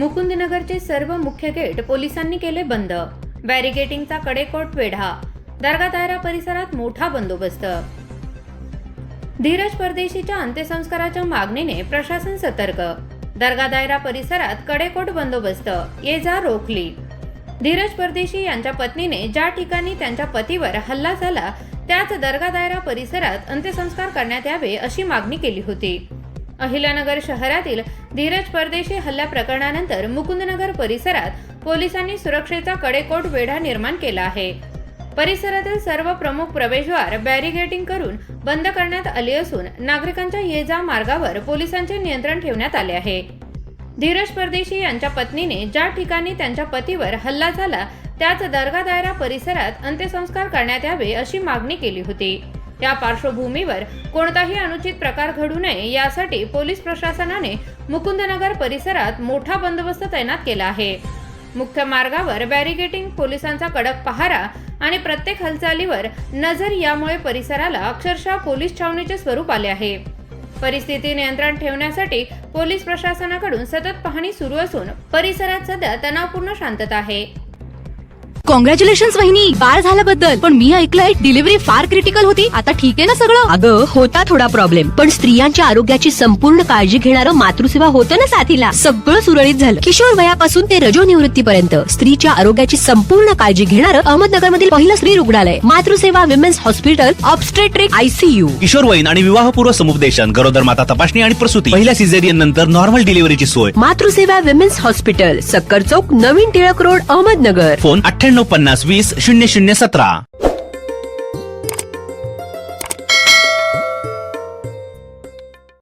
मुकुंदनगरचे सर्व मुख्य गेट पोलिसांनी केले बंद। बॅरिगेटिंगचा कडेकोट वेढा। दर्गा दायरा परिसरात मोठा बंदोबस्त। धीरज परदेशीच्या अंत्यसंस्काराच्या मागणीने प्रशासन सतर्क। दर्गा दायरा परिसरात कडेकोट बंदोबस्त। ये जा रोखली। धीरज परदेशी यांच्या पत्नीने ज्या ठिकाणी त्यांच्या पतीवर हल्ला झाला त्याच दर्गा दायरा परिसरात अंत्यसंस्कार करण्यात यावे अशी मागणी केली होती। अहिल्यानगर शहरातील धीरज परदेशी हल्ला प्रकरणानंतर मुकुंदनगर परिसरात पोलिसांनी सुरक्षेचा कडेकोट वेढा निर्माण केला आहे। परिसरातील सर्व प्रमुख प्रवेशद्वार बॅरिगेटिंग करून बंद करण्यात आले असून नागरिकांच्या ये जा मार्गावर पोलिसांचे नियंत्रण ठेवण्यात आले आहे। धीरज परदेशी यांच्या पत्नीने ज्या ठिकाणी त्यांच्या पतीवर हल्ला झाला त्याच दर्गा दायरा परिसरात अंत्यसंस्कार करण्यात यावे अशी मागणी केली होती। या पार्श्वभूमीवर कोणताही अनुचित प्रकार घडू नये यासाठी पोलीस प्रशासनाने मुकुंदनगर परिसरात मोठा बंदोबस्त तैनात केला आहे। मुख्य मार्गावर बॅरिगेटिंग, पोलिसांचा कडक पहारा आणि प्रत्येक हालचालीवर नजर यामुळे परिसराला अक्षरशः पोलीस छावणीचे स्वरूप आले आहे। परिस्थिती नियंत्रण ठेवण्यासाठी पोलीस प्रशासनाकडून सतत पाहणी सुरू असून परिसरात सध्या तणावपूर्ण शांतता आहे। कॉंग्रॅच्युलेशन्स वहिनी, बाळ झाल्याबद्दल। पण मी ऐकलंय डिलिव्हरी फार क्रिटिकल होती। आता ठीक आहे ना सगळं? अगं होता थोडा प्रॉब्लेम, पण स्त्रियांच्या आरोग्याची संपूर्ण काळजी घेणारं मातृसेवा होतं ना साथीला। सगळं सुरळीत झालं। किशोर वयापासून ते रजोनिवृत्तीपर्यंत स्त्रीच्या आरोग्याची संपूर्ण काळजी घेणारं अहमदनगर मधील पहिलं स्त्री रुग्णालय Matruseva women's hospital, obstetric, ICU। किशोरवयीन आणि विवाहपूर्व समुपदेशन, गरोदर माता तपासणी आणि प्रसूती, पहिल्या सिझेरियन नंतर नॉर्मल डिलिव्हरीची सोय। मातृसेवा विमेन्स हॉस्पिटल, सक्कर चौक, नवीन टिळक रोड, अहमदनगर। फोन 9850 20 0017।